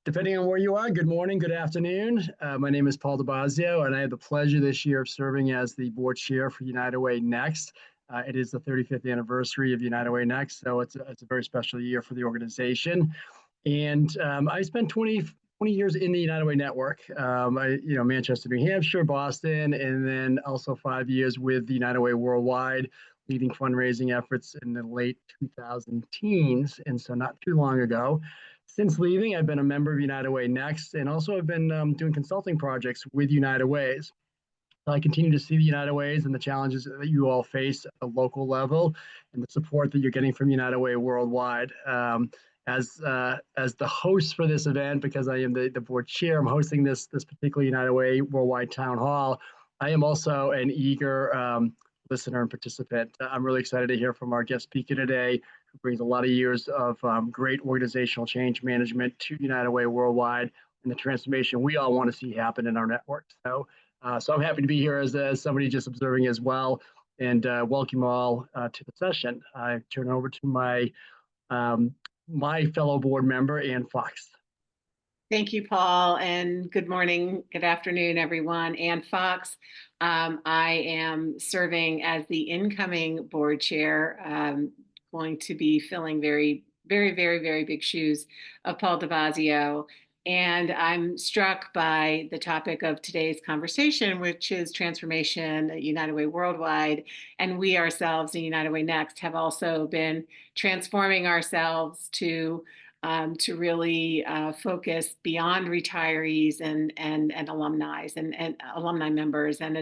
Depending on where you are, good morning, good afternoon. My name is Paul DeBassio, and I have the pleasure this year of serving as the board chair for United Way Next. It is the 35th anniversary of United Way Next, so it's a very special year for the organization. And I spent 20 years in the United Way network. Manchester, New Hampshire, Boston, and then also 5 years with the United Way Worldwide, leading fundraising efforts in the late 2000 teens, and so not too long ago. Since leaving, I've been a member of United Way Next, and also I've been doing consulting projects with United Ways. I continue to see the United Ways and the challenges that you all face at the local level, and the support that you're getting from United Way Worldwide. As the host for this event, because I am the board chair, I'm hosting this particular United Way Worldwide Town Hall. I am also an eager listener and participant. I'm really excited to hear from our guest speaker today, who brings a lot of years of great organizational change management to United Way Worldwide and the transformation we all want to see happen in our network. So I'm happy to be here as somebody just observing as well, and welcome you all to the session. I turn over to my fellow board member, Ann Fox. Thank you, Paul, and good morning, good afternoon, everyone. Ann Fox. I am serving as the incoming board chair, going to be filling very, very, very, very big shoes of Paul DeBassio. And I'm struck by the topic of today's conversation, which is transformation at United Way Worldwide. And we ourselves in United Way Next have also been transforming ourselves to really focus beyond retirees and alumni and alumni members. And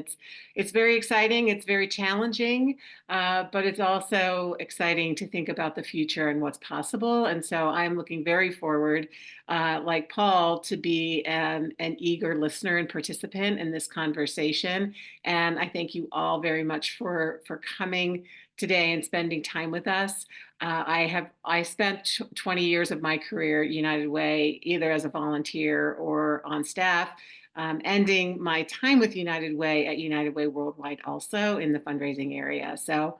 it's very exciting, it's very challenging, but it's also exciting to think about the future and what's possible. And so I'm looking very forward, like Paul, to be an eager listener and participant in this conversation. And I thank you all very much for coming today and spending time with us. I spent 20 years of my career at United Way, either as a volunteer or on staff, ending my time with United Way at United Way Worldwide, also in the fundraising area. So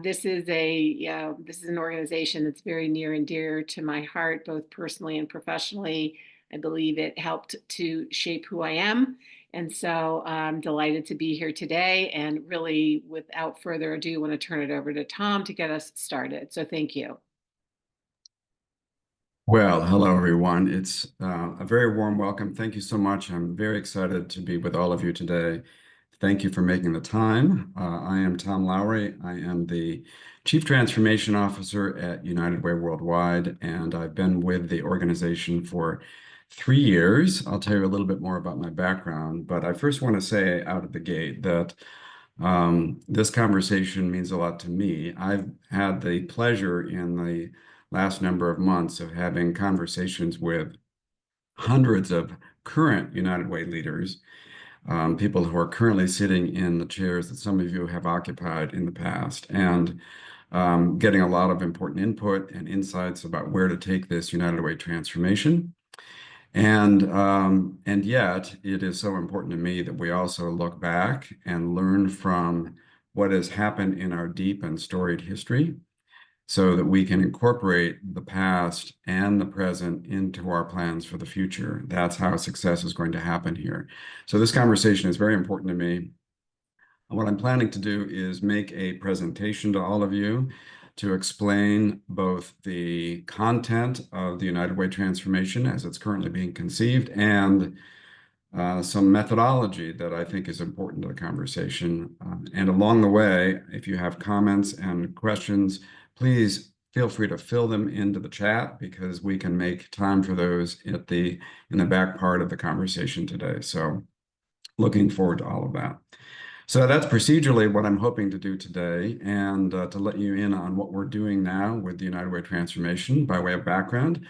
this is an organization that's very near and dear to my heart, both personally and professionally. I believe it helped to shape who I am. And so I'm delighted to be here today, and really, without further ado, I want to turn it over to Tom to get us started. So thank you. Well, hello, everyone. It's a very warm welcome. Thank you so much. I'm very excited to be with all of you today. Thank you for making the time. I am Tom Lowery. I am the Chief Transformation Officer at United Way Worldwide, and I've been with the organization for 3 years. I'll tell you a little bit more about my background, but I first want to say out of the gate that this conversation means a lot to me. I've had the pleasure in the last number of months of having conversations with hundreds of current United Way leaders, people who are currently sitting in the chairs that some of you have occupied in the past, and getting a lot of important input and insights about where to take this United Way transformation. And yet it is so important to me that we also look back and learn from what has happened in our deep and storied history, so that we can incorporate the past and the present into our plans for the future. That's how success is going to happen here. So this conversation is very important to me. What I'm planning to do is make a presentation to all of you to explain both the content of the United Way transformation as it's currently being conceived, and some methodology that I think is important to the conversation. And along the way, if you have comments and questions, please feel free to fill them into the chat, because we can make time for those in the back part of the conversation today. So looking forward to all of that. So that's procedurally what I'm hoping to do today, and to let you in on what we're doing now with the United Way transformation. By way of background,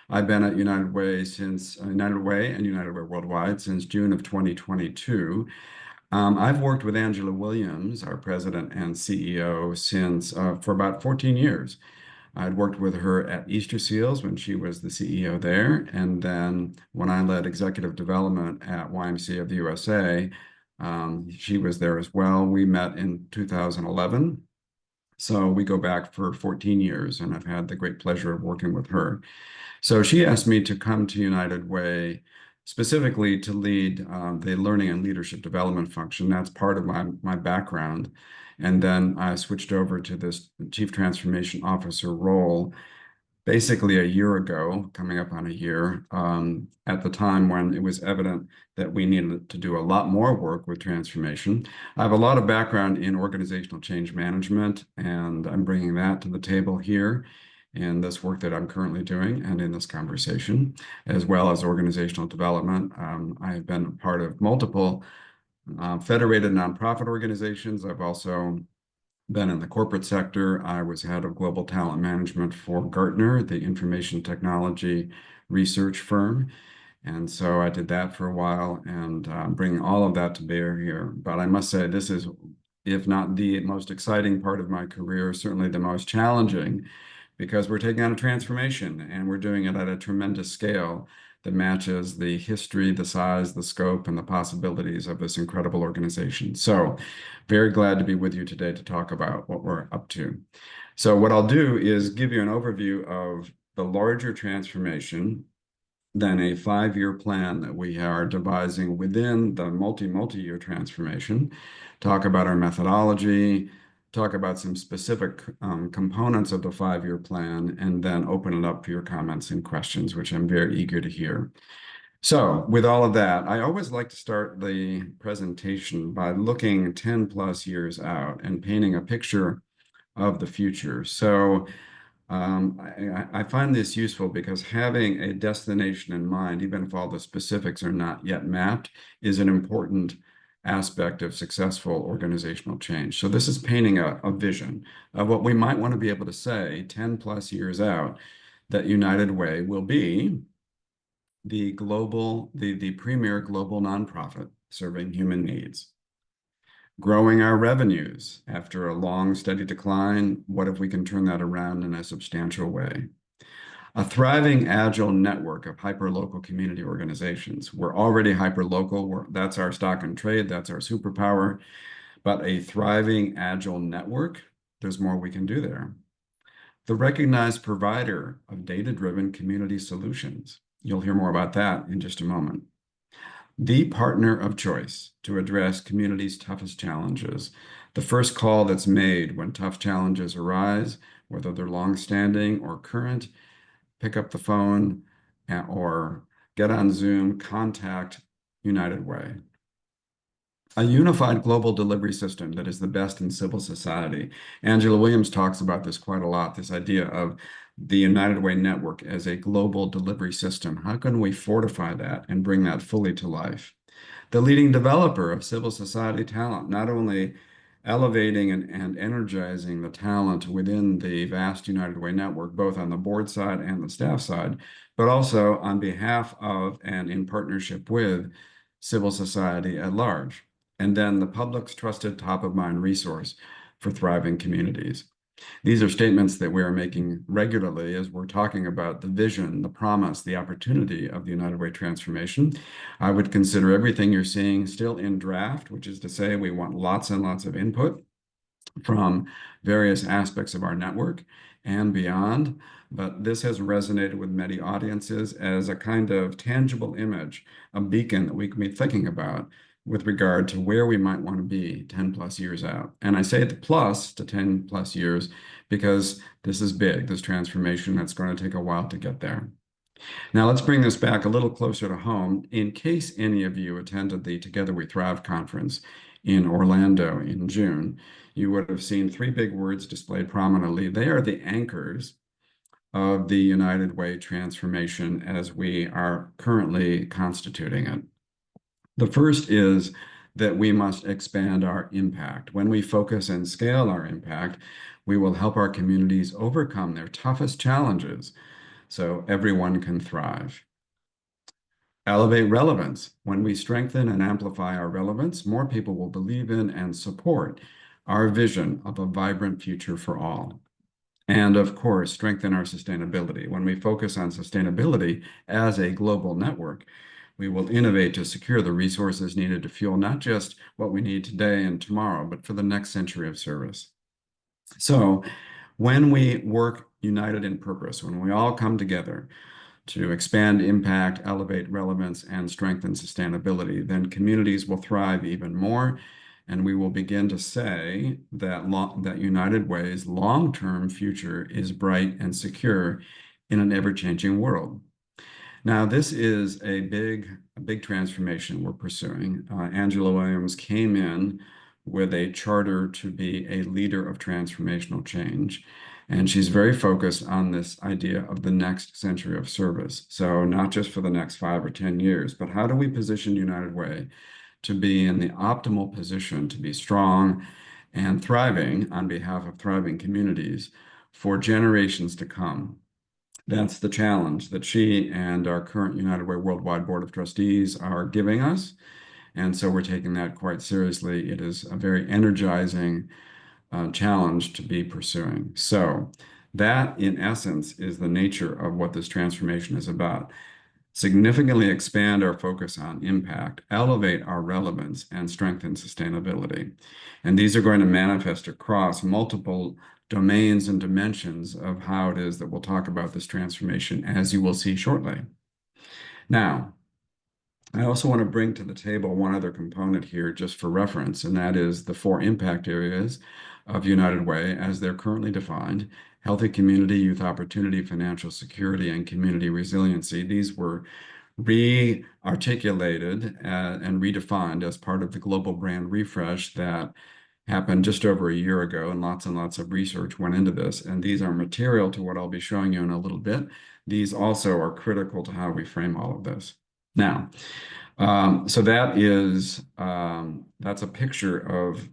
I've been at United Way and United Way Worldwide since June of 2022. I've worked with Angela Williams, our president and CEO, for about 14 years. I'd worked with her at Easter Seals when she was the CEO there, and then when I led executive development at YMCA of the USA, she was there as well. We met in 2011, So we go back for 14 years, and I've had the great pleasure of working with her. So she asked me to come to United Way specifically to lead the learning and leadership development function. That's part of my background. And then I switched over to this Chief Transformation Officer role basically a year ago, coming up on a year, at the time when it was evident that we needed to do a lot more work with transformation. I have a lot of background in organizational change management, and I'm bringing that to the table here in this work that I'm currently doing and in this conversation, as well as organizational development. I've been a part of multiple federated nonprofit organizations. I've also been in the corporate sector. I was head of global talent management for Gartner, the information technology research firm. And so I did that for a while, and bringing all of that to bear here. But I must say, this is, if not the most exciting part of my career, certainly the most challenging, because we're taking on a transformation and we're doing it at a tremendous scale that matches the history, the size, the scope, and the possibilities of this incredible organization. So very glad to be with you today to talk about what we're up to. So what I'll do is give you an overview of the larger transformation, then a 5-year plan that we are devising within the multi-year transformation, talk about our methodology, talk about some specific components of the 5-year plan, and then open it up for your comments and questions, which I'm very eager to hear. So with all of that, I always like to start the presentation by looking 10 plus years out and painting a picture of the future. So I find this useful because having a destination in mind, even if all the specifics are not yet mapped, is an important aspect of successful organizational change. So this is painting a vision of what we might want to be able to say 10 plus years out, that United Way will be the premier global nonprofit serving human needs. Growing our revenues after a long, steady decline, what if we can turn that around in a substantial way? A thriving, agile network of hyperlocal community organizations. We're already hyperlocal. That's our stock and trade. That's our superpower. But a thriving, agile network, there's more we can do there. The recognized provider of data-driven community solutions. You'll hear more about that in just a moment. The partner of choice to address communities' toughest challenges. The first call that's made when tough challenges arise, whether they're longstanding or current, pick up the phone or get on Zoom, contact United Way. A unified global delivery system that is the best in civil society. Angela Williams talks about this quite a lot, this idea of the United Way network as a global delivery system. How can we fortify that and bring that fully to life? The leading developer of civil society talent, not only elevating and energizing the talent within the vast United Way network, both on the board side and the staff side, but also on behalf of and in partnership with civil society at large. And then the public's trusted top-of-mind resource for thriving communities. These are statements that we are making regularly as we're talking about the vision, the promise, the opportunity of the United Way transformation. I would consider everything you're seeing still in draft, which is to say we want lots and lots of input from various aspects of our network and beyond. But this has resonated with many audiences as a kind of tangible image, a beacon that we can be thinking about with regard to where we might want to be 10 plus years out. And I say the plus to 10 plus years because this is big, this transformation. That's going to take a while to get there. Now let's bring this back a little closer to home. In case any of you attended the Together We Thrive conference in Orlando in June, you would have seen 3 big words displayed prominently. They are the anchors of the United Way transformation as we are currently constituting it. The first is that we must expand our impact. When we focus and scale our impact, we will help our communities overcome their toughest challenges so everyone can thrive. Elevate relevance. When we strengthen and amplify our relevance, more people will believe in and support our vision of a vibrant future for all. And of course, strengthen our sustainability. When we focus on sustainability as a global network, we will innovate to secure the resources needed to fuel not just what we need today and tomorrow, but for the next century of service. So when we work united in purpose, when we all come together to expand impact, elevate relevance, and strengthen sustainability, then communities will thrive even more. And we will begin to say that, that United Way's long-term future is bright and secure in an ever-changing world. Now, this is a big transformation we're pursuing. Angela Williams came in with a charter to be a leader of transformational change. And she's very focused on this idea of the next century of service. So not just for the next 5 or 10 years, but how do we position United Way to be in the optimal position to be strong and thriving on behalf of thriving communities for generations to come? That's the challenge that she and our current United Way Worldwide Board of Trustees are giving us. And so we're taking that quite seriously. It is a very energizing challenge to be pursuing. So that, in essence, is the nature of what this transformation is about. Significantly expand our focus on impact, elevate our relevance, and strengthen sustainability. And these are going to manifest across multiple domains and dimensions of how it is that we'll talk about this transformation, as you will see shortly. Now, I also want to bring to the table one other component here just for reference, and that is the 4 impact areas of United Way as they're currently defined: healthy community, youth opportunity, financial security, and community resiliency. These were re-articulated and redefined as part of the global brand refresh that happened just over a year ago, and lots of research went into this. And these are material to what I'll be showing you in a little bit. These also are critical to how we frame all of this. Now, so that's a picture of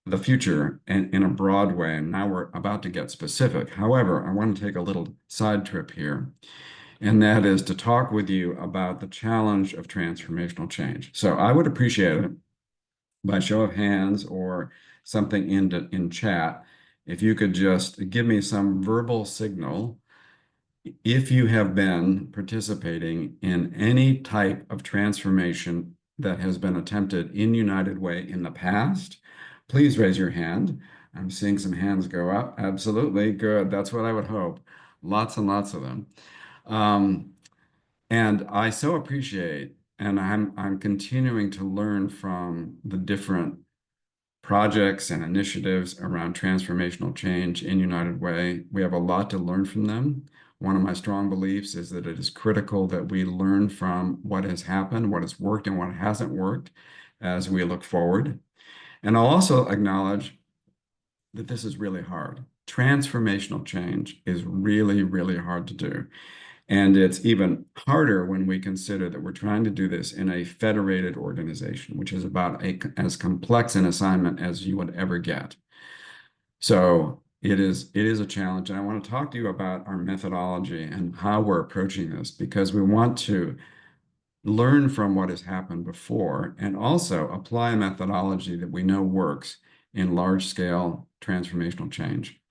the future in a broad way. And now we're about to get specific. However, I want to take a little side trip here, and that is to talk with you about the challenge of transformational change. So I would appreciate it by show of hands or something in chat, if you could just give me some verbal signal if you have been participating in any type of transformation that has been attempted in United Way in the past. Please raise your hand. I'm seeing some hands go up. Absolutely. Good. That's what I would hope. Lots and lots of them. And I so appreciate, and I'm continuing to learn from the different projects and initiatives around transformational change in United Way. We have a lot to learn from them. One of my strong beliefs is that it is critical that we learn from what has happened, what has worked, and what hasn't worked as we look forward. And I'll also acknowledge that this is really hard. Transformational change is really, really hard to do. And it's even harder when we consider that we're trying to do this in a federated organization, which is about as complex an assignment as you would ever get. So it is a challenge. And I want to talk to you about our methodology and how we're approaching this, because we want to learn from what has happened before and also apply a methodology that we know works in large-scale transformational change.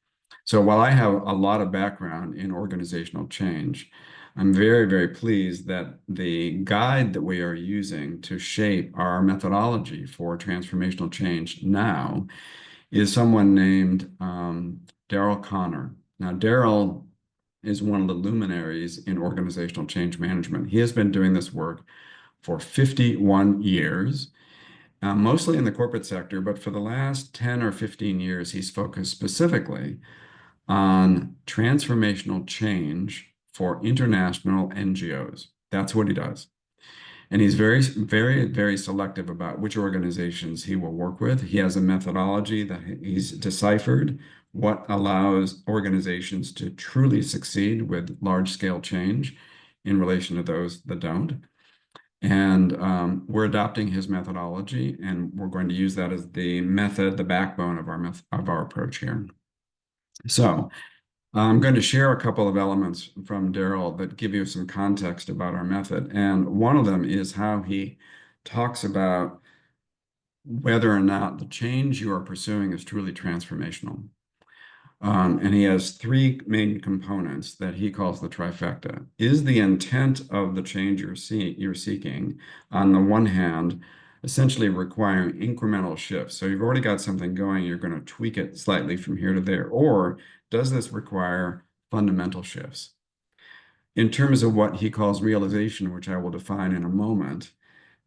So while I have a lot of background in organizational change, I'm very, very pleased that the guide that we are using to shape our methodology for transformational change now is someone named Daryl Connor. Now, Daryl is one of the luminaries in organizational change management. He has been doing this work for 51 years. Mostly in the corporate sector, but for the last 10 or 15 years, he's focused specifically on transformational change for international NGOs. That's what he does. And he's very, very, very selective about which organizations he will work with. He has a methodology that he's deciphered what allows organizations to truly succeed with large-scale change in relation to those that don't. And we're adopting his methodology, and we're going to use that as the method, the backbone of our approach here. So I'm going to share a couple of elements from Daryl that give you some context about our method. And one of them is how he talks about whether or not the change you are pursuing is truly transformational. And he has 3 main components that he calls the trifecta. Is the intent of the change you're seeking, on the one hand, essentially requiring incremental shifts. So you've already got something going, you're going to tweak it slightly from here to there. Or does this require fundamental shifts? In terms of what he calls realization, which I will define in a moment,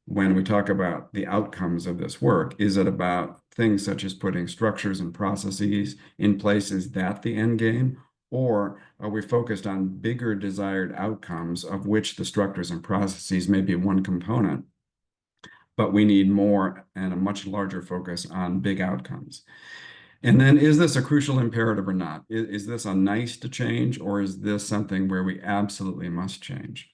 when we talk about the outcomes of this work, is it about things such as putting structures and processes in place? Is that the end game? Or are we focused on bigger desired outcomes, of which the structures and processes may be one component, but we need more and a much larger focus on big outcomes? And then, is this a crucial imperative or not? Is this a nice to change, or is this something where we absolutely must change?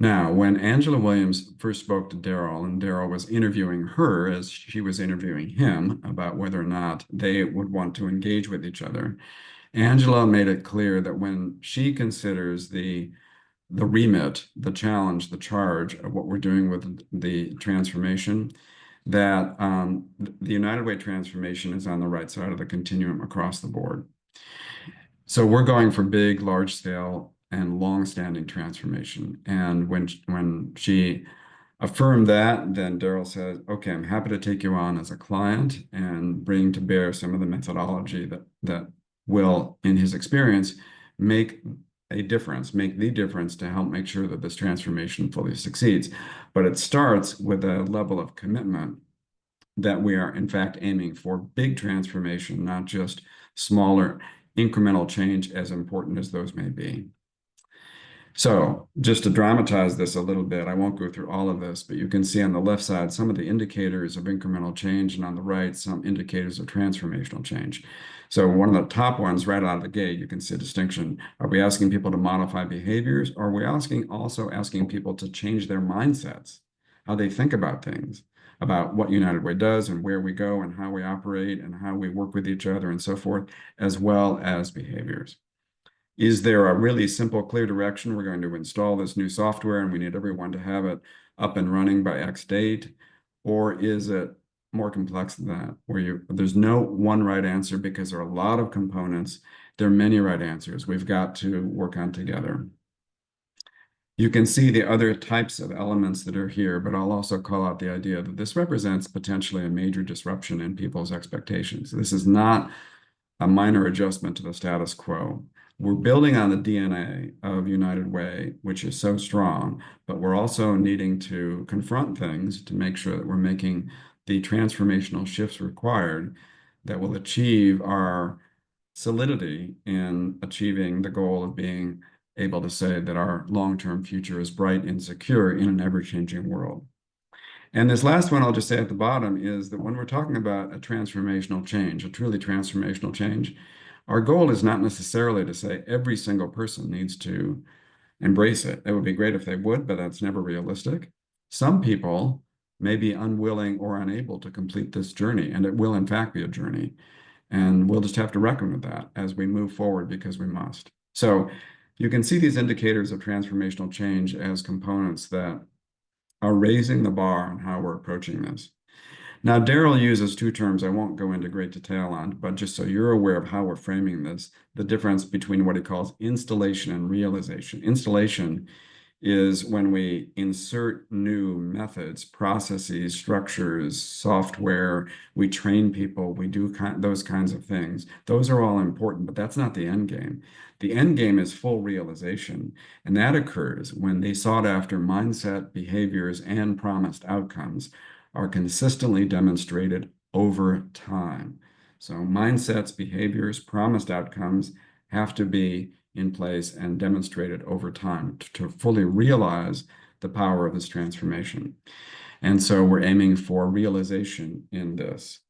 Now, when Angela Williams first spoke to Daryl, and Daryl was interviewing her as she was interviewing him about whether or not they would want to engage with each other, Angela made it clear that when she considers the remit, the challenge, the charge of what we're doing with the transformation, that the United Way transformation is on the right side of the continuum across the board. So we're going for big, large scale and long-standing transformation. And when she affirmed that, then Daryl said, okay, I'm happy to take you on as a client and bring to bear some of the methodology that will, in his experience, make a difference, make the difference to help make sure that this transformation fully succeeds. But it starts with a level of commitment that we are, in fact, aiming for big transformation, not just smaller incremental change, as important as those may be. So just to dramatize this a little bit, I won't go through all of this, but you can see on the left side some of the indicators of incremental change, and on the right, some indicators of transformational change. So one of the top ones right out of the gate, you can see a distinction. Are we asking people to modify behaviors? Or are we also asking people to change their mindsets, how they think about things, about what United Way does and where we go and how we operate and how we work with each other and so forth, as well as behaviors? Is there a really simple, clear direction? We're going to install this new software and we need everyone to have it up and running by X date? Or is it more complex than that, where there's no one right answer because there are a lot of components. There are many right answers we've got to work on together. You can see the other types of elements that are here, but I'll also call out the idea that this represents potentially a major disruption in people's expectations. This is not a minor adjustment to the status quo. We're building on the DNA of United Way, which is so strong, but we're also needing to confront things to make sure that we're making the transformational shifts required that will achieve our solidity in achieving the goal of being able to say that our long-term future is bright and secure in an ever-changing world. And this last one I'll just say at the bottom is that when we're talking about a transformational change, a truly transformational change, our goal is not necessarily to say every single person needs to embrace it. It would be great if they would, but that's never realistic. Some people may be unwilling or unable to complete this journey, and it will in fact be a journey. And we'll just have to reckon with that as we move forward because we must. So you can see these indicators of transformational change as components that are raising the bar on how we're approaching this. Now, Daryl uses two terms I won't go into great detail on, but just so you're aware of how we're framing this, the difference between what he calls installation and realization. Installation is when we insert new methods, processes, structures, software, we train people, we do those kinds of things. Those are all important, but that's not the end game. The end game is full realization, and that occurs when the sought after mindset, behaviors, and promised outcomes are consistently demonstrated over time. So mindsets, behaviors, promised outcomes have to be in place and demonstrated over time to fully realize the power of this transformation. And so we're aiming for realization in this.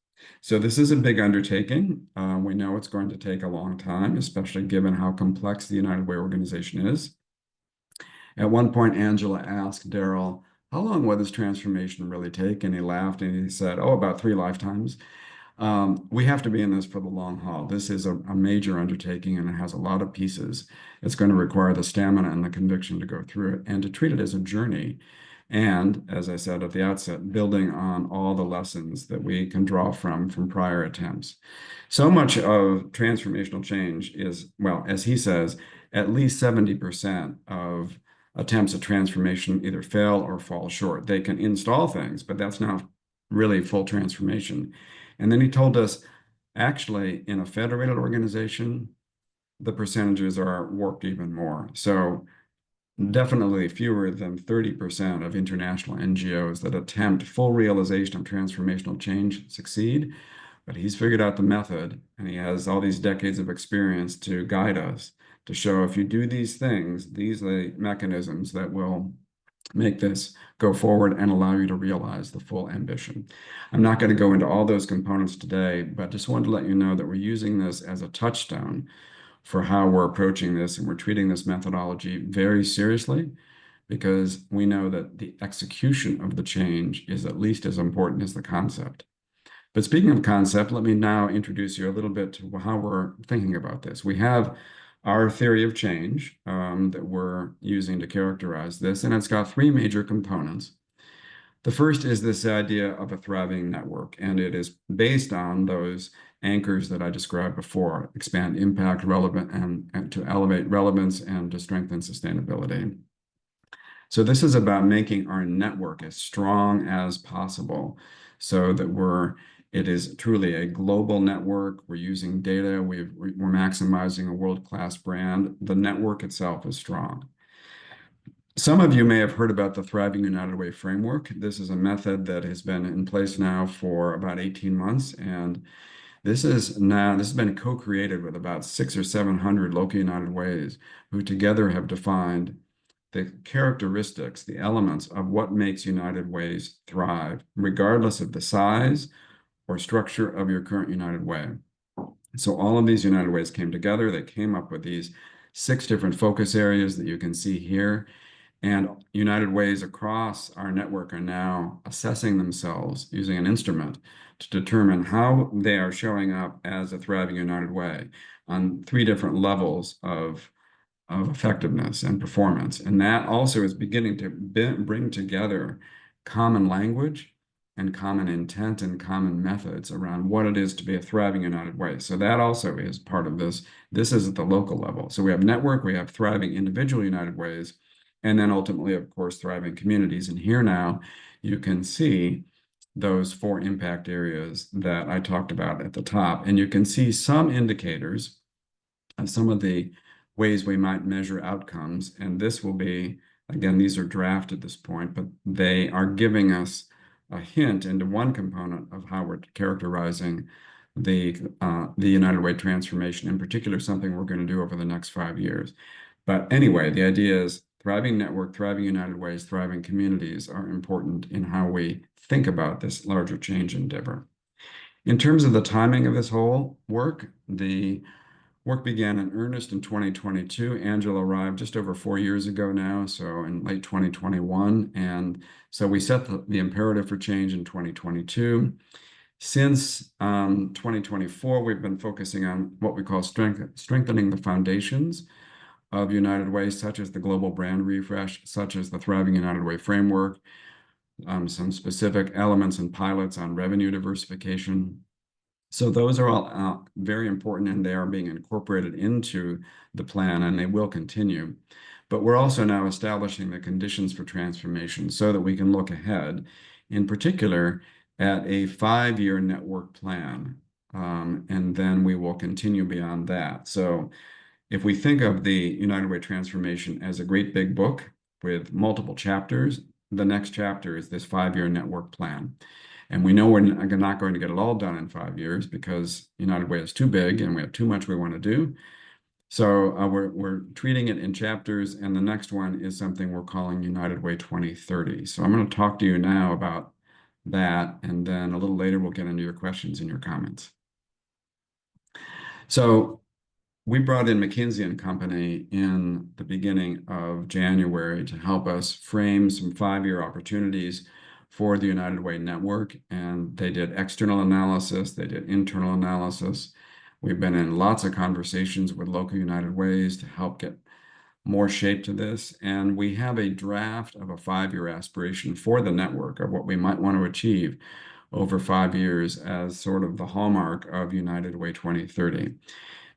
So this is a big undertaking. We know it's going to take a long time, especially given how complex the United Way organization is. At one point, Angela asked Daryl, how long will this transformation really take? And he laughed and he said, oh, about 3 lifetimes. We have to be in this for the long haul. This is a major undertaking and it has a lot of pieces. It's going to require the stamina and the conviction to go through it and to treat it as a journey. And as I said at the outset, building on all the lessons that we can draw from prior attempts. So much of transformational change is, well, as he says, at least 70% of attempts at transformation either fail or fall short. They can install things, but that's not really full transformation. And then he told us, actually, in a federated organization, the percentages are warped even more. So definitely fewer than 30% of international NGOs that attempt full realization of transformational change succeed. But he's figured out the method, and he has all these decades of experience to guide us to show if you do these things, these are the mechanisms that will make this go forward and allow you to realize the full ambition. I'm not going to go into all those components today, but just wanted to let you know that we're using this as a touchstone for how we're approaching this, and we're treating this methodology very seriously because we know that the execution of the change is at least as important as the concept. But speaking of concept, let me now introduce you a little bit to how we're thinking about this. We have our theory of change that we're using to characterize this, and it's got three major components. The first is this idea of a thriving network, and it is based on those anchors that I described before: expand impact, relevant, and to elevate relevance and to strengthen sustainability. So this is about making our network as strong as possible so that it is truly a global network. We're using data. We're maximizing a world-class brand. The network itself is strong. Some of you may have heard about the Thriving United Way framework. This is a method that has been in place now for about 18 months, and this has been co-created with about 600 or 700 local United Ways who together have defined the characteristics, the elements of what makes United Ways thrive, regardless of the size or structure of your current United Way. So all of these United Ways came together. They came up with these 6 different focus areas that you can see here. And United Ways across our network are now assessing themselves using an instrument to determine how they are showing up as a thriving United Way on 3 different levels of effectiveness and performance. And that also is beginning to bring together common language and common intent and common methods around what it is to be a thriving United Way. So that also is part of this. This is at the local level. So we have network, we have thriving individual United Ways, and then ultimately, of course, thriving communities. And here now you can see those 4 impact areas that I talked about at the top. And you can see some indicators of some of the ways we might measure outcomes. And this will be, again, these are draft at this point, but they are giving us a hint into one component of how we're characterizing the United Way transformation, in particular, something we're going to do over the next 5 years. But anyway, the idea is thriving network, thriving United Ways, thriving communities are important in how we think about this larger change endeavor. In terms of the timing of this whole work, the work began in earnest in 2022. Angela arrived just over 4 years ago now, so in late 2021. And so we set the imperative for change in 2022. Since 2024, we've been focusing on what we call strengthening the foundations of United Way, such as the global brand refresh, such as the Thriving United Way framework, some specific elements and pilots on revenue diversification. So those are all very important, and they are being incorporated into the plan, and they will continue. But we're also now establishing the conditions for transformation so that we can look ahead, in particular, at a 5-year network plan. And then we will continue beyond that. So if we think of the United Way transformation as a great big book with multiple chapters, the next chapter is this 5-year network plan. And we know we're not going to get it all done in 5 years because United Way is too big and we have too much we want to do. So we're treating it in chapters, and the next one is something we're calling United Way 2030. So I'm going to talk to you now about that, and then a little later we'll get into your questions and your comments. So we brought in McKinsey & Company in the beginning of January to help us frame some 5-year opportunities for the United Way network. And they did external analysis, they did internal analysis. We've been in lots of conversations with local United Ways to help get more shape to this. And we have a draft of a 5-year aspiration for the network of what we might want to achieve over 5 years as sort of the hallmark of United Way 2030.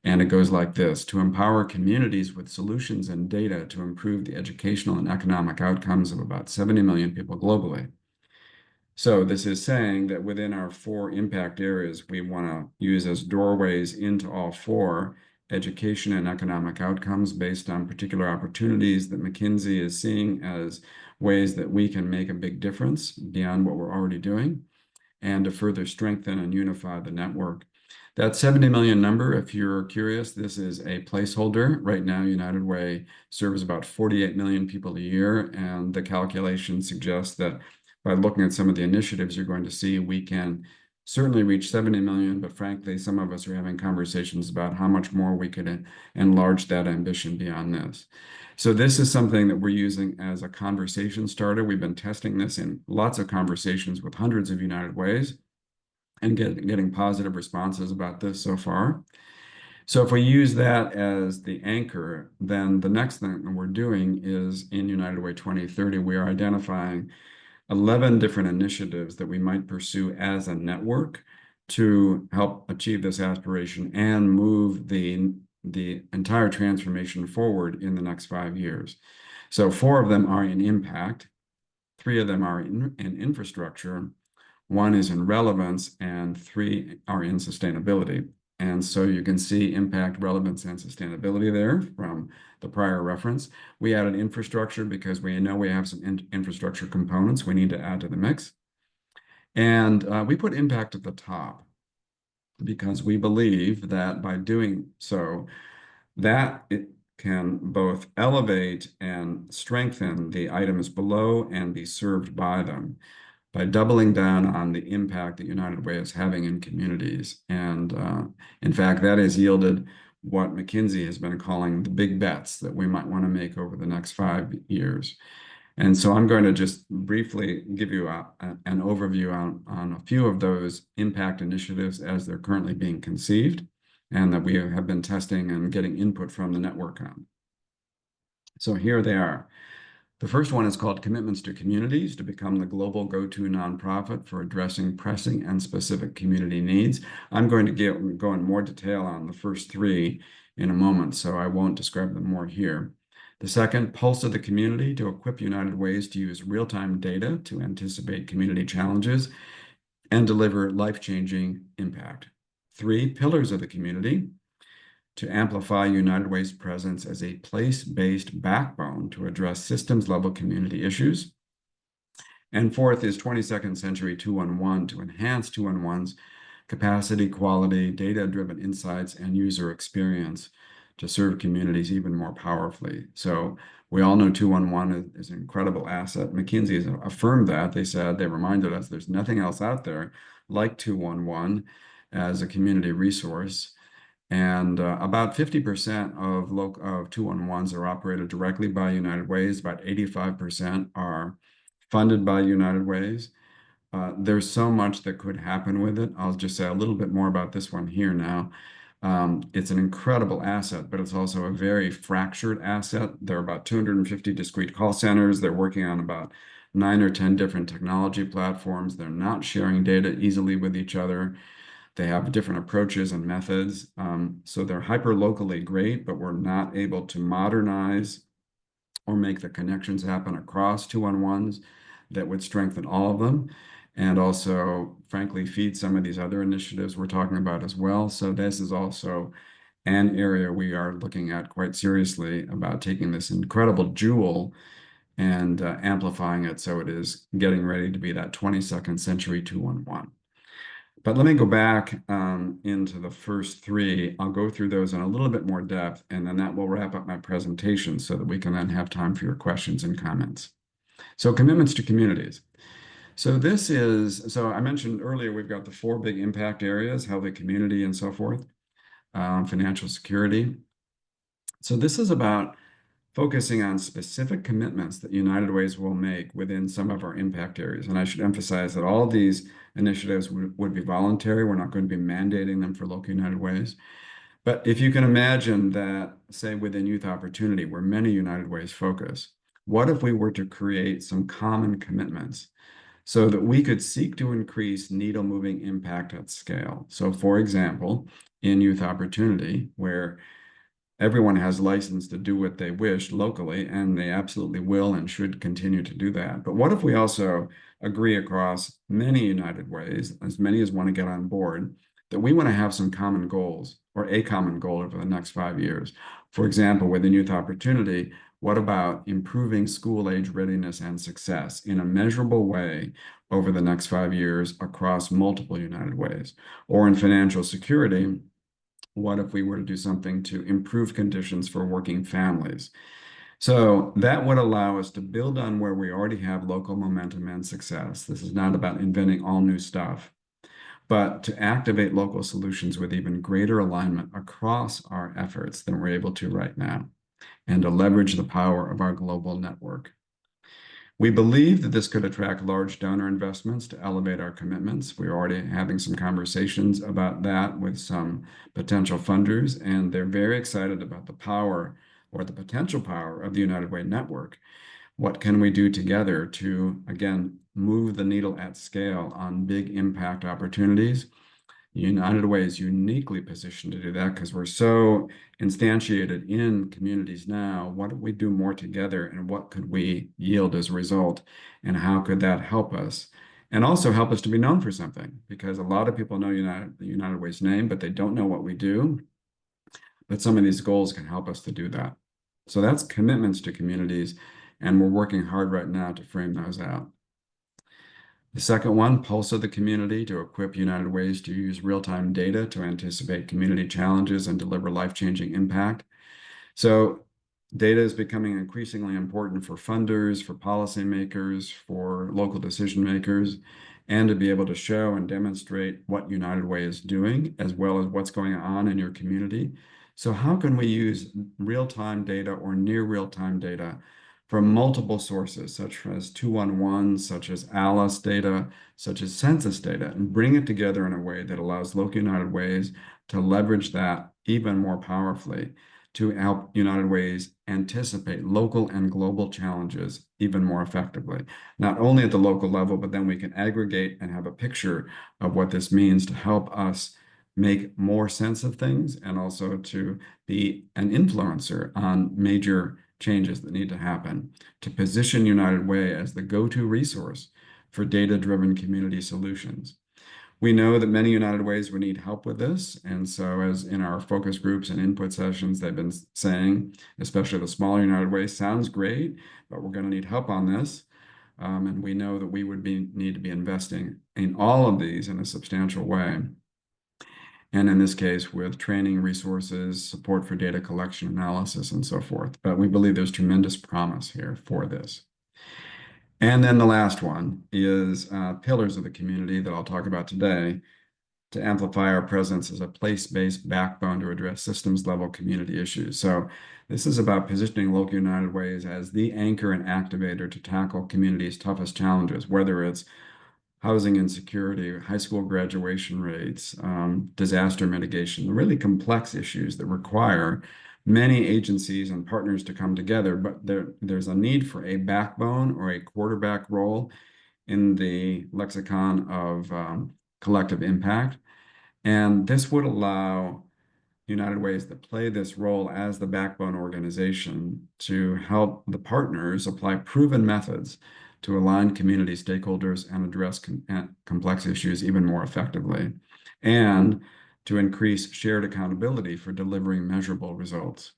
And it goes like this: to empower communities with solutions and data to improve the educational and economic outcomes of about 70 million people globally. So this is saying that within our 4 impact areas, we want to use as doorways into all 4 education and economic outcomes based on particular opportunities that McKinsey is seeing as ways that we can make a big difference beyond what we're already doing, and to further strengthen and unify the network. That 70 million number, if you're curious, this is a placeholder. Right now, United Way serves about 48 million people a year, and the calculation suggests that by looking at some of the initiatives you're going to see, we can certainly reach 70 million, but frankly, some of us are having conversations about how much more we could enlarge that ambition beyond this. So this is something that we're using as a conversation starter. We've been testing this in lots of conversations with hundreds of United Ways and getting positive responses about this so far. So if we use that as the anchor, then the next thing that we're doing is in United Way 2030, we are identifying 11 different initiatives that we might pursue as a network to help achieve this aspiration and move the entire transformation forward in the next 5 years. So 4 of them are in impact, 3 of them are in infrastructure, 1 is in relevance, and 3 are in sustainability. And so you can see impact, relevance, and sustainability there from the prior reference. We added infrastructure because we know we have some infrastructure components we need to add to the mix. And we put impact at the top because we believe that by doing so, that it can both elevate and strengthen the items below and be served by them by doubling down on the impact that United Way is having in communities. And in fact, that has yielded what McKinsey has been calling the big bets that we might want to make over the next 5 years. And so I'm going to just briefly give you an overview on a few of those impact initiatives as they're currently being conceived and that we have been testing and getting input from the network on. So here they are. The first one is called Commitments to Communities to become the global go-to nonprofit for addressing pressing and specific community needs. I'm going to go in more detail on the first 3 in a moment, so I won't describe them more here. The second, Pulse of the Community to equip United Ways to use real-time data to anticipate community challenges and deliver life-changing impact. 3, Pillars of the Community to amplify United Way's presence as a place-based backbone to address systems-level community issues. And 4th is 22nd Century 211 to enhance 211's capacity, quality, data-driven insights, and user experience to serve communities even more powerfully. So we all know 211 is an incredible asset. McKinsey has affirmed that. They reminded us there's nothing else out there like 211 as a community resource. And about 50% of 211s are operated directly by United Ways. About 85% are funded by United Ways. There's so much that could happen with it. I'll just say a little bit more about this one here now. It's an incredible asset, but it's also a very fractured asset. There are about 250 discrete call centers. They're working on about 9 or 10 different technology platforms. They're not sharing data easily with each other. They have different approaches and methods. So they're hyper-locally great, but we're not able to modernize or make the connections happen across 211s that would strengthen all of them. And also, frankly, feed some of these other initiatives we're talking about as well. So this is also an area we are looking at quite seriously about taking this incredible jewel and amplifying it so it is getting ready to be that 22nd Century 211. But let me go back into the first 3. I'll go through those in a little bit more depth, and then that will wrap up my presentation so that we can then have time for your questions and comments. So commitments to communities. So I mentioned earlier, we've got the 4 big impact areas, healthy community and so forth, financial security. So this is about focusing on specific commitments that United Ways will make within some of our impact areas. And I should emphasize that all of these initiatives would be voluntary. We're not going to be mandating them for local United Ways. But if you can imagine that, say, within youth opportunity, where many United Ways focus, what if we were to create some common commitments so that we could seek to increase needle-moving impact at scale. So for example, in Youth Opportunity, where everyone has license to do what they wish locally, and they absolutely will and should continue to do that. But what if we also agree across many United Ways, as many as want to get on board, that we want to have some common goals or a common goal over the next 5 years? For example, within Youth Opportunity, what about improving school age readiness and success in a measurable way over the next 5 years across multiple United Ways? Or in financial security, what if we were to do something to improve conditions for working families? So that would allow us to build on where we already have local momentum and success. This is not about inventing all new stuff, but to activate local solutions with even greater alignment across our efforts than we're able to right now, and to leverage the power of our global network. We believe that this could attract large donor investments to elevate our commitments. We're already having some conversations about that with some potential funders, and they're very excited about the power or the potential power of the United Way network. What can we do together to, again, move the needle at scale on big impact opportunities? United Way is uniquely positioned to do that because we're so instantiated in communities now. What do we do more together, and what could we yield as a result? And how could that help us? And also help us to be known for something, because a lot of people know the United Way's name, but they don't know what we do. But some of these goals can help us to do that. So that's commitments to communities, and we're working hard right now to frame those out. The second one, pulse of the community, to equip United Ways to use real-time data to anticipate community challenges and deliver life-changing impact. So data is becoming increasingly important for funders, for policymakers, for local decision makers, and to be able to show and demonstrate what United Way is doing, as well as what's going on in your community. So how can we use real-time data or near real-time data from multiple sources, such as 211, such as ALICE data, such as census data, and bring it together in a way that allows local United Ways to leverage that even more powerfully to help United Ways anticipate local and global challenges even more effectively, not only at the local level, but then we can aggregate and have a picture of what this means to help us make more sense of things, and also to be an influencer on major changes that need to happen, to position United Way as the go-to resource for data-driven community solutions. We know that many United Ways would need help with this, and so as in our focus groups and input sessions, they've been saying, especially the smaller United Ways, sounds great, but we're going to need help on this. And we know that we would need to be investing in all of these in a substantial way. And in this case, with training resources, support for data collection, analysis, and so forth. But we believe there's tremendous promise here for this. And then the last one is pillars of the community that I'll talk about today, to amplify our presence as a place-based backbone to address systems-level community issues. So this is about positioning local United Ways as the anchor and activator to tackle communities' toughest challenges, whether it's housing insecurity, high school graduation rates, disaster mitigation, the really complex issues that require many agencies and partners to come together, but there's a need for a backbone or a quarterback role in the lexicon of collective impact. And this would allow United Ways to play this role as the backbone organization to help the partners apply proven methods to align community stakeholders and address complex issues even more effectively, and to increase shared accountability for delivering measurable results.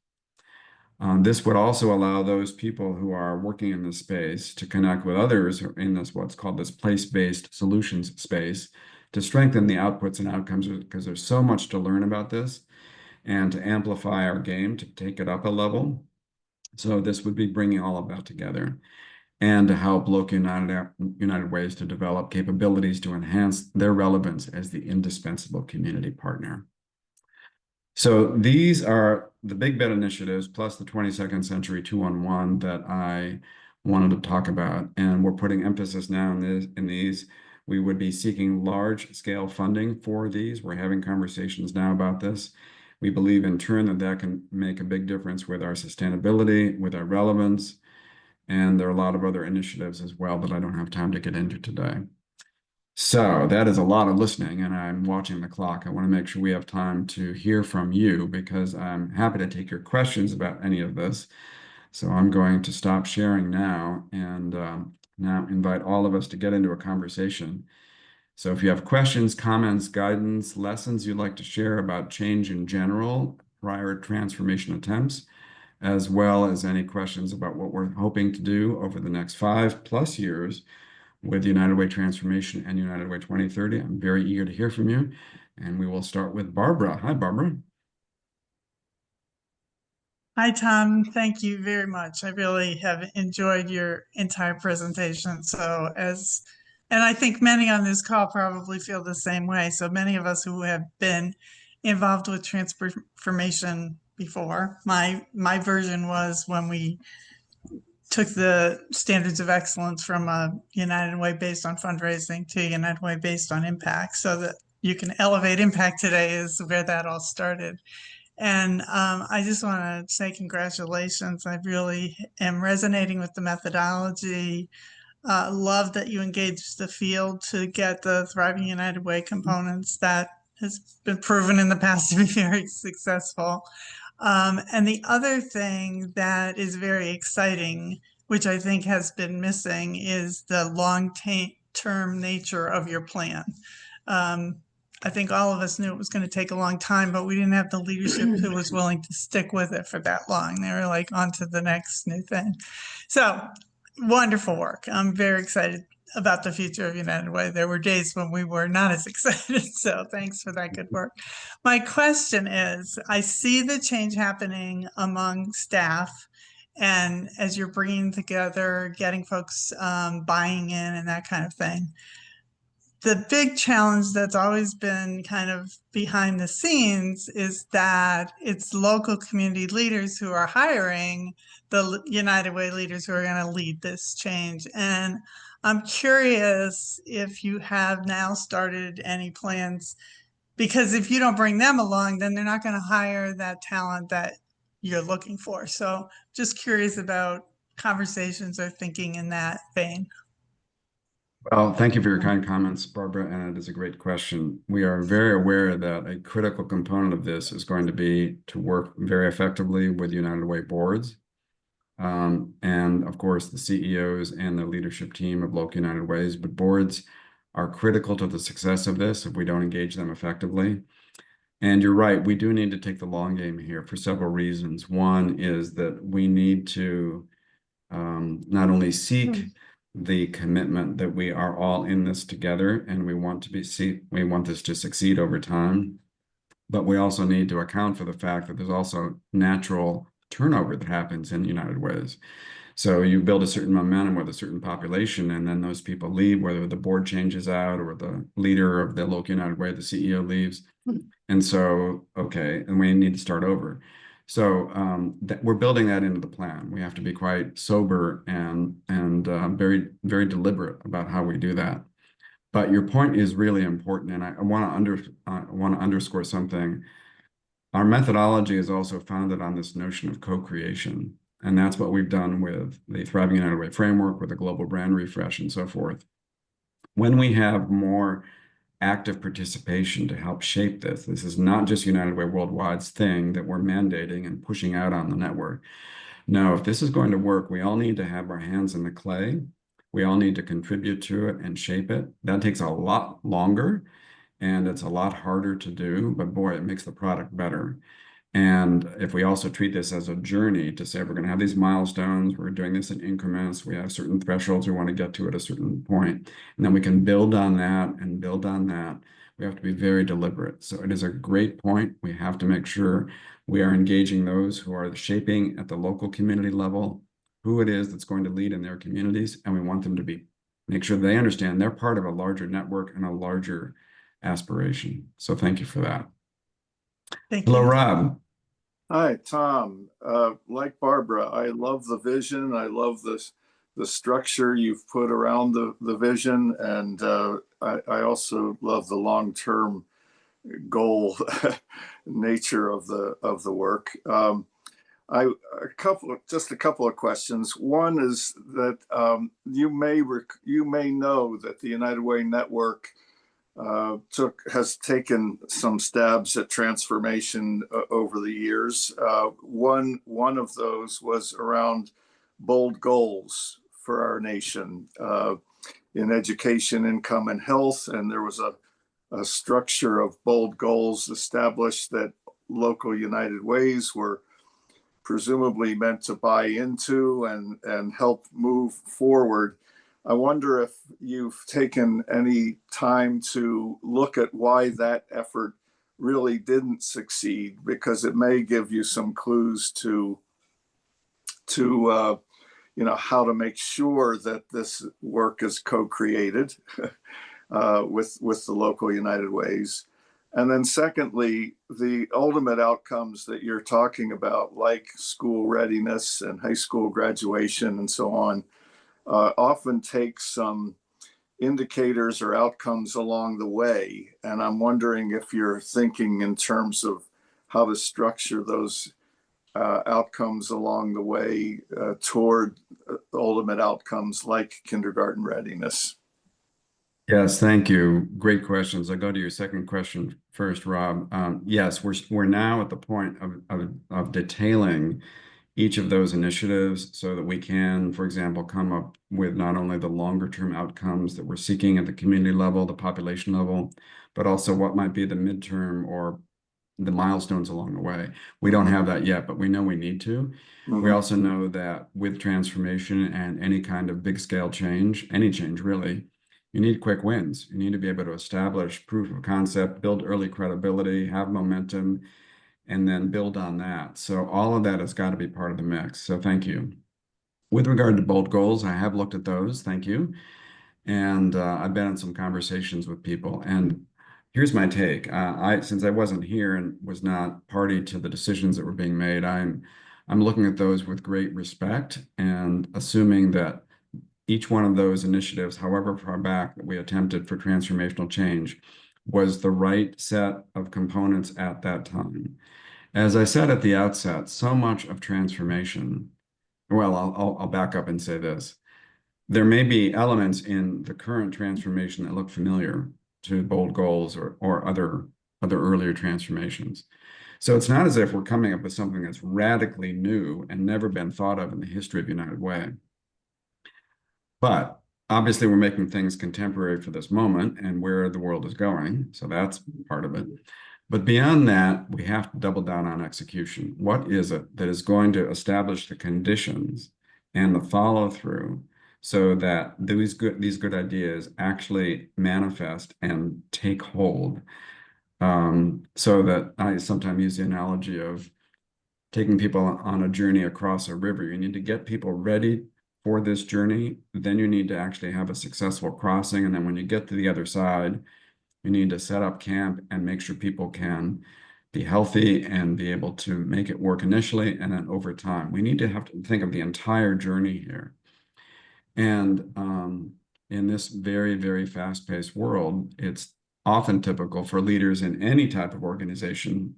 This would also allow those people who are working in this space to connect with others in this what's called this place-based solutions space, to strengthen the outputs and outcomes, because there's so much to learn about this, and to amplify our game, to take it up a level. So this would be bringing all of that together, and to help local United Ways to develop capabilities to enhance their relevance as the indispensable community partner. So these are the big bet initiatives, plus the 22nd Century 211 that I wanted to talk about. And we're putting emphasis now in these. We would be seeking large-scale funding for these. We're having conversations now about this. We believe in turn that can make a big difference with our sustainability, with our relevance, And there are a lot of other initiatives as well that I don't have time to get into today. So that is a lot of listening, and I'm watching the clock. I want to make sure we have time to hear from you because I'm happy to take your questions about any of this. So I'm going to stop sharing now and now invite all of us to get into a conversation. So if you have questions, comments, guidance, lessons you'd like to share about change in general, prior transformation attempts, as well as any questions about what we're hoping to do over the next 5+ years with United Way Transformation and United Way 2030. I'm very eager to hear from you. And we will start with Barbara. Hi, Barbara. Hi, Tom. Thank you very much. I really have enjoyed your entire presentation. And I think many on this call probably feel the same way. So many of us who have been involved with transformation before, my version was when we took the standards of excellence from a United Way based on fundraising to United Way based on impact, so that you can elevate impact today is where that all started. And I just want to say congratulations. I really am resonating with the methodology. Love that you engaged the field to get the Thriving United Way components. That has been proven in the past to be very successful. And the other thing that is very exciting, which I think has been missing, is the long-term nature of your plan. I think all of us knew it was going to take a long time, but we didn't have the leadership who was willing to stick with it for that long. They were like, on to the next new thing. So wonderful work. I'm very excited about the future of United Way. There were days when we were not as excited. So thanks for that good work. My question is, I see the change happening among staff, and as you're bringing together, getting folks buying in and that kind of thing. The big challenge that's always been kind of behind the scenes is that it's local community leaders who are hiring the United Way leaders who are going to lead this change. And I'm curious if you have now started any plans, because if you don't bring them along, then they're not going to hire that talent that you're looking for. So just curious about conversations or thinking in that vein. Well, thank you for your kind comments, Barbara, and it is a great question. We are very aware that a critical component of this is going to be to work very effectively with United Way boards. And of course, the CEOs and the leadership team of local United Ways, but boards are critical to the success of this if we don't engage them effectively. And you're right, we do need to take the long game here for several reasons. One is that we need to not only seek the commitment that we are all in this together and we want this to succeed over time, but we also need to account for the fact that there's also natural turnover that happens in United Ways. So you build a certain momentum with a certain population, and then those people leave, whether the board changes out or the leader of the local United Way, the CEO leaves. And so, okay, and we need to start over. So we're building that into the plan. We have to be quite sober and very, very deliberate about how we do that. But your point is really important, and I want to underscore something. Our methodology is also founded on this notion of co-creation, and that's what we've done with the Thriving United Way framework, with the global brand refresh, and so forth. When we have more active participation to help shape this is not just United Way Worldwide's thing that we're mandating and pushing out on the network. No, if this is going to work, we all need to have our hands in the clay. We all need to contribute to it and shape it. That takes a lot longer and it's a lot harder to do, but boy, it makes the product better. And if we also treat this as a journey to say, we're going to have these milestones, we're doing this in increments, we have certain thresholds we want to get to at a certain point, and then we can build on that and build on that. We have to be very deliberate. So it is a great point. We have to make sure we are engaging those who are shaping at the local community level, who it is that's going to lead in their communities, and we want them to make sure they understand they're part of a larger network and a larger aspiration. So thank you for that. Thank you. Hello, Rob. Hi, Tom. Like Barbara, I love the vision. I love the structure you've put around the vision, and I also love the long-term goal nature of the work. Just a couple of questions. One is that you may know that the United Way Network has taken some stabs at transformation over the years. One of those was around bold goals for our nation in education, income, and health, and there was a structure of bold goals established that local United Ways were presumably meant to buy into and help move forward. I wonder if you've taken any time to look at why that effort really didn't succeed, because it may give you some clues to how to make sure that this work is co-created with the local United Ways. And then secondly, the ultimate outcomes that you're talking about, like school readiness and high school graduation and so on, often take some indicators or outcomes along the way. And I'm wondering if you're thinking in terms of how to structure those outcomes along the way toward ultimate outcomes like kindergarten readiness. Yes, thank you. Great questions. I'll go to your second question first, Rob. Yes, we're now at the point of detailing each of those initiatives so that we can, for example, come up with not only the longer term outcomes that we're seeking at the community level, the population level, but also what might be the midterm or the milestones along the way. We don't have that yet, but we know we need to. Mm-hmm. We also know that with transformation and any kind of big scale change, any change really, you need quick wins. You need to be able to establish proof of concept, build early credibility, have momentum, and then build on that. So all of that has got to be part of the mix. So thank you. With regard to bold goals, I have looked at those. Thank you. And I've been in some conversations with people. And here's my take. Since I wasn't here and was not party to the decisions that were being made, I'm looking at those with great respect and assuming that each one of those initiatives, however far back that we attempted for transformational change, was the right set of components at that time. As I said at the outset, so much of transformation, well, I'll back up and say this. There may be elements in the current transformation that look familiar to bold goals or other earlier transformations. So it's not as if we're coming up with something that's radically new and never been thought of in the history of United Way. But obviously, we're making things contemporary for this moment and where the world is going. So that's part of it. But beyond that, we have to double down on execution. What is it that is going to establish the conditions and the follow through so that these good ideas actually manifest and take hold? So that I sometimes use the analogy of taking people on a journey across a river. You need to get people ready for this journey, then you need to actually have a successful crossing. And then when you get to the other side, you need to set up camp and make sure people can be healthy and be able to make it work initially. And then over time, we need to have to think of the entire journey here. And in this very, very fast-paced world, it's often typical for leaders in any type of organization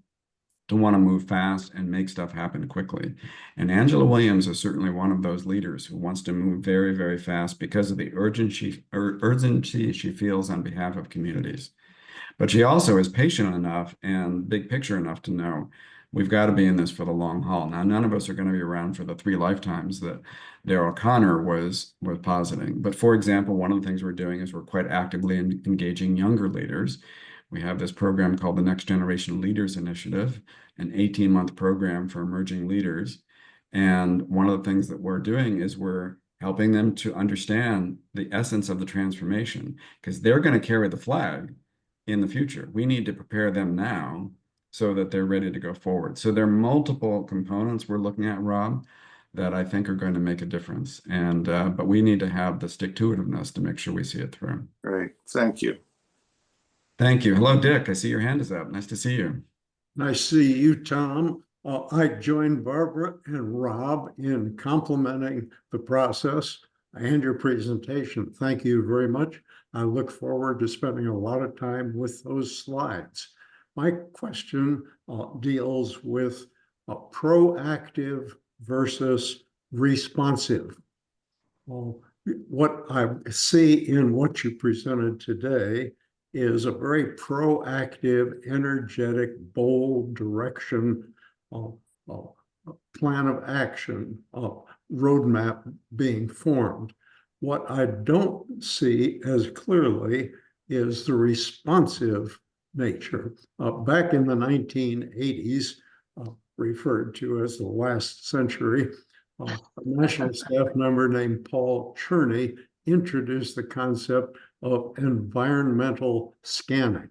to want to move fast and make stuff happen quickly. And Angela Williams is certainly one of those leaders who wants to move very, very fast because of the urgency she feels on behalf of communities. But she also is patient enough and big picture enough to know we've got to be in this for the long haul. Now, none of us are going to be around for the 3 lifetimes that Daryl Connor was positing. But for example, one of the things we're doing is we're quite actively engaging younger leaders. We have this program called the Next Generation Leaders Initiative, an 18-month program for emerging leaders. And one of the things that we're doing is we're helping them to understand the essence of the transformation, because they're going to carry the flag in the future. We need to prepare them now so that they're ready to go forward. So there are multiple components we're looking at, Rob, that I think are going to make a difference. And but we need to have the stick-to-itiveness to make sure we see it through. Great. Thank you. Thank you. Hello, Dick. I see your hand is up. Nice to see you. Nice to see you, Tom. I joined Barbara and Rob in complimenting the process and your presentation. Thank you very much. I look forward to spending a lot of time with those slides. My question deals with proactive versus responsive. What I see in what you presented today is a very proactive, energetic, bold direction, plan of action, roadmap being formed. What I don't see as clearly is the responsive nature. Back in the 1980s, referred to as the last century, a national staff member named Paul Cherney introduced the concept of environmental scanning,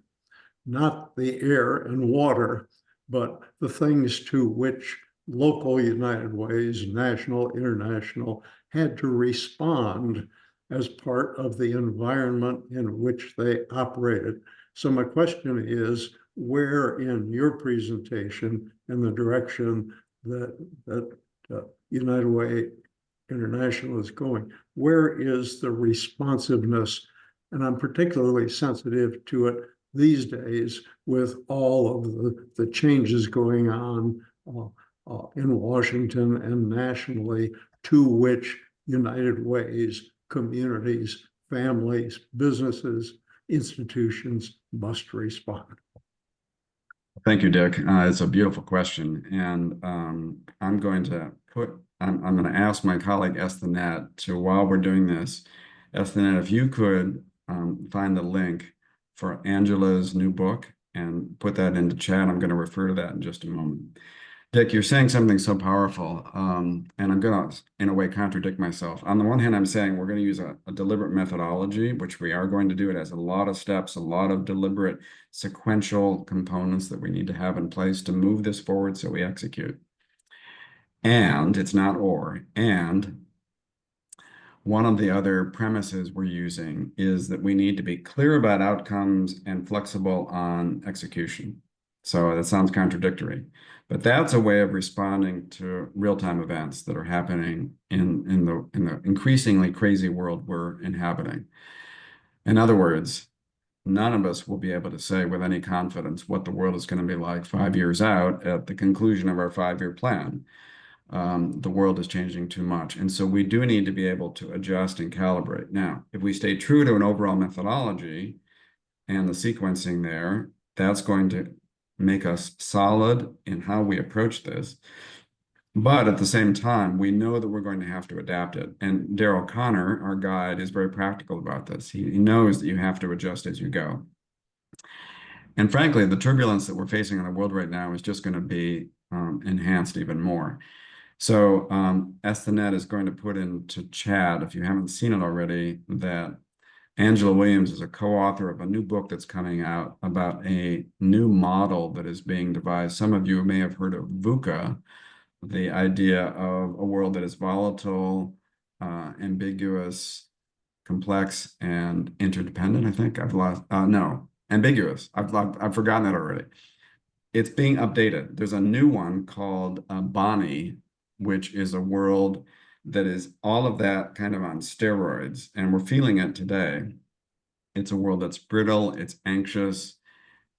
not the air and water, but the things to which local United Way's, national, international, had to respond as part of the environment in which they operated. So my question is, where in your presentation and the direction that United Way International is going, where is the responsiveness? And I'm particularly sensitive to it these days with all of the changes going on in Washington and nationally, to which United Way's, communities, families, businesses, institutions must respond. Thank you, Dick. It's a beautiful question, and I'm going to ask my colleague Estenet to, while we're doing this, Estenet, if you could find the link for Angela's new book and put that into chat. I'm going to refer to that in just a moment. Dick, you're saying something so powerful, and I'm going to, in a way, contradict myself. On the one hand, I'm saying we're going to use a deliberate methodology, which we are going to do. It has a lot of steps, a lot of deliberate sequential components that we need to have in place to move this forward so we execute. And it's not or, and one of the other premises we're using is that we need to be clear about outcomes and flexible on execution. So that sounds contradictory, but that's a way of responding to real-time events that are happening in the increasingly crazy world we're inhabiting. In other words, none of us will be able to say with any confidence what the world is going to be like 5 years out at the conclusion of our 5-year plan. The world is changing too much. And so we do need to be able to adjust and calibrate. Now, if we stay true to an overall methodology and the sequencing there, that's going to make us solid in how we approach this. But at the same time, we know that we're going to have to adapt it. And Daryl Connor, our guide, is very practical about this. He knows that you have to adjust as you go. And frankly, the turbulence that we're facing in the world right now is just going to be enhanced even more. So Estenet is going to put into chat, if you haven't seen it already, that Angela Williams is a co-author of a new book that's coming out about a new model that is being devised. Some of you may have heard of VUCA, the idea of a world that is volatile, ambiguous, complex, and interdependent. I think I've lost, no, ambiguous. I've forgotten that already. It's being updated. There's a new one called Bonnie, which is a world that is all of that kind of on steroids, and we're feeling it today. It's a world that's brittle, it's anxious,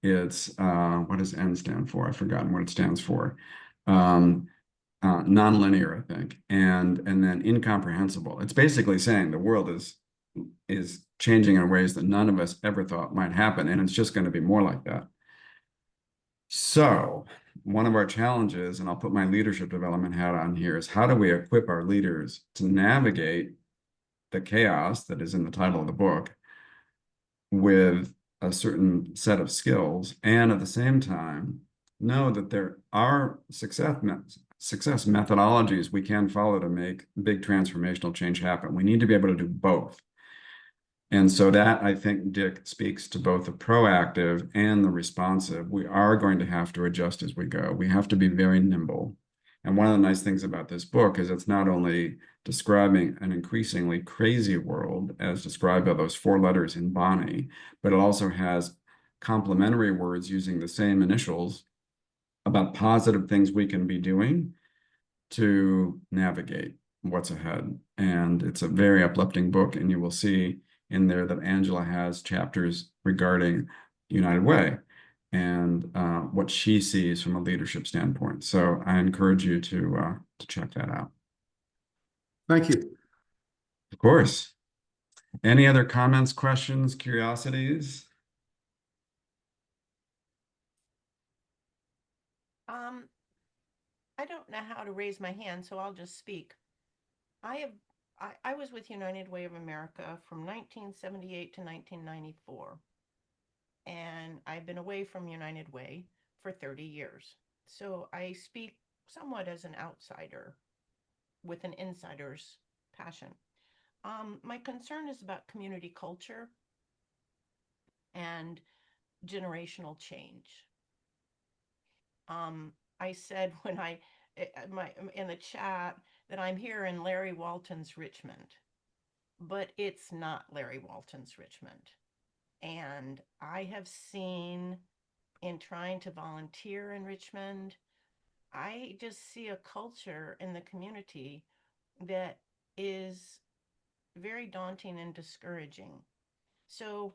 it's, what does N stand for? I've forgotten what it stands for. Nonlinear, I think, and then incomprehensible. It's basically saying the world is changing in ways that none of us ever thought might happen, and it's just going to be more like that. So one of our challenges, and I'll put my leadership development hat on here, is how do we equip our leaders to navigate the chaos that is in the title of the book with a certain set of skills, and at the same time know that there are success methodologies we can follow to make big transformational change happen. We need to be able to do both. And so that, I think, Dick, speaks to both the proactive and the responsive. We are going to have to adjust as we go. We have to be very nimble. And one of the nice things about this book is it's not only describing an increasingly crazy world as described by those 4 letters in Bonnie, but it also has complementary words using the same initials about positive things we can be doing to navigate what's ahead. And it's a very uplifting book, and you will see in there that Angela has chapters regarding United Way. and what she sees from a leadership standpoint. So I encourage you to check that out. Thank you. Of course. Any other comments, questions, curiosities? I don't know how to raise my hand, so I'll just speak. I was with United Way of America from 1978 to 1994. And I've been away from United Way for 30 years. So I speak somewhat as an outsider with an insider's passion. My concern is about community culture and generational change. I said when in the chat that I'm here in Larry Walton's Richmond, but it's not Larry Walton's Richmond. And I have seen in trying to volunteer in Richmond, I just see a culture in the community that is very daunting and discouraging. So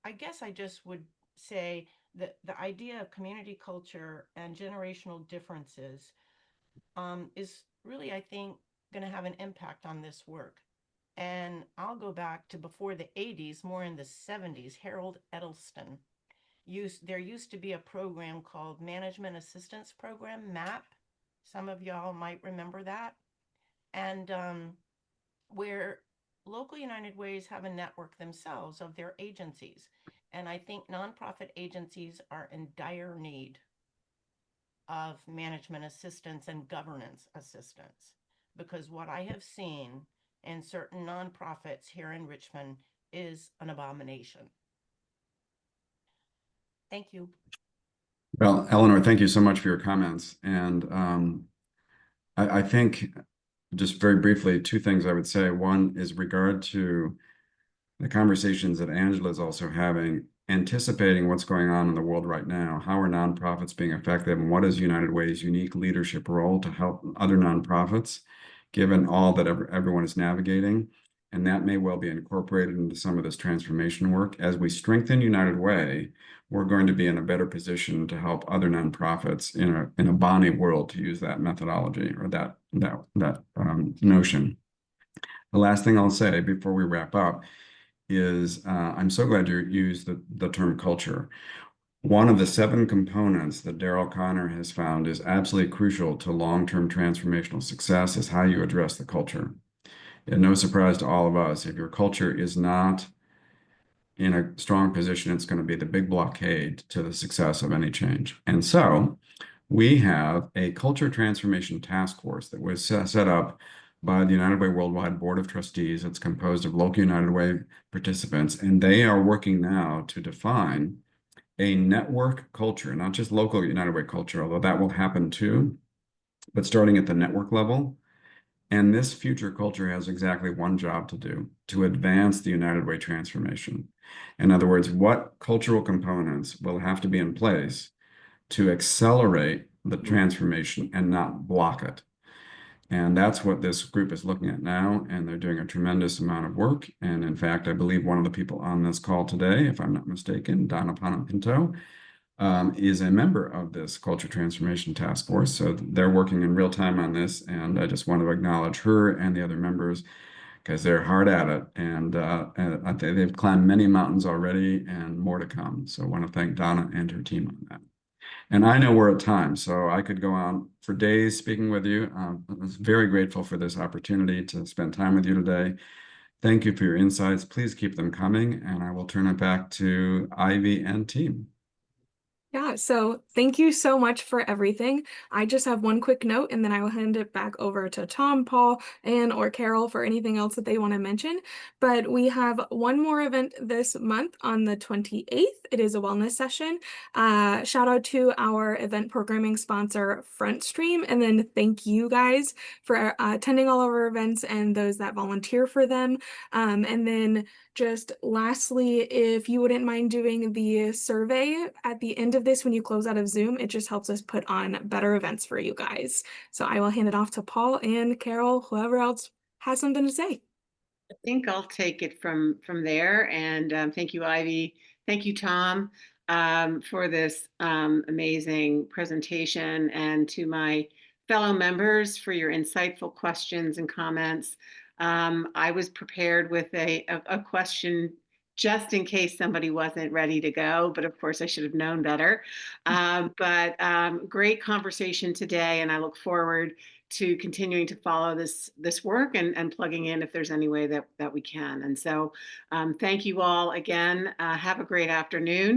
I guess I just would say that the idea of community culture and generational differences is really, I think, going to have an impact on this work. And I'll go back to before the 80s, more in the 70s, Harold Edelston. There used to be a program called Management Assistance Program, MAP. Some of y'all might remember that. And where local United Ways have a network themselves of their agencies. And I think nonprofit agencies are in dire need of management assistance and governance assistance, because what I have seen in certain nonprofits here in Richmond is an abomination. Thank you. Well, Eleanor, thank you so much for your comments. And I think just very briefly, two things I would say. One is regard to the conversations that Angela is also having, anticipating what's going on in the world right now. How are nonprofits being effective, and what is United Way's unique leadership role to help other nonprofits, given all that everyone is navigating? And that may well be incorporated into some of this transformation work. As we strengthen United Way, we're going to be in a better position to help other nonprofits in a Bonnie world, to use that methodology or that notion. The last thing I'll say before we wrap up is I'm so glad you used the term culture. One of the 7 components that Daryl Connor has found is absolutely crucial to long-term transformational success is how you address the culture. And no surprise to all of us, if your culture is not in a strong position, it's going to be the big blockade to the success of any change. And so we have a culture transformation task force that was set up by the United Way Worldwide Board of Trustees. It's composed of local United Way participants, and they are working now to define a network culture, not just local United Way culture, although that will happen too, but starting at the network level. And this future culture has exactly one job to do, to advance the United Way transformation. In other words, what cultural components will have to be in place to accelerate the transformation and not block it? And that's what this group is looking at now, and they're doing a tremendous amount of work. And in fact, I believe one of the people on this call today, if I'm not mistaken, Donna Pinto, is a member of this Culture Transformation Task Force. So they're working in real time on this, and I just want to acknowledge her and the other members because they're hard at it, and they've climbed many mountains already and more to come. So I want to thank Donna and her team on that. And I know we're at time, so I could go on for days speaking with you. I'm very grateful for this opportunity to spend time with you today. Thank you for your insights. Please keep them coming, and I will turn it back to Ivy and team. Yeah, so thank you so much for everything. I just have one quick note, and then I will hand it back over to Tom, Paul, Ann, or Carol for anything else that they want to mention. But we have one more event this month on the 28th. It is a wellness session. Shout out to our event programming sponsor, FrontStream, and then thank you guys for attending all of our events and those that volunteer for them. And then just lastly, if you wouldn't mind doing the survey at the end of this when you close out of Zoom, it just helps us put on better events for you guys. So I will hand it off to Paul and Carol, whoever else has something to say. I think I'll take it from there. And thank you, Ivy. Thank you, Tom. for this amazing presentation, and to my fellow members for your insightful questions and comments. I was prepared with a question just in case somebody wasn't ready to go, but of course I should have known better. But great conversation today, and I look forward to continuing to follow this work and plugging in if there's any way that we can. And so thank you all again. Have a great afternoon.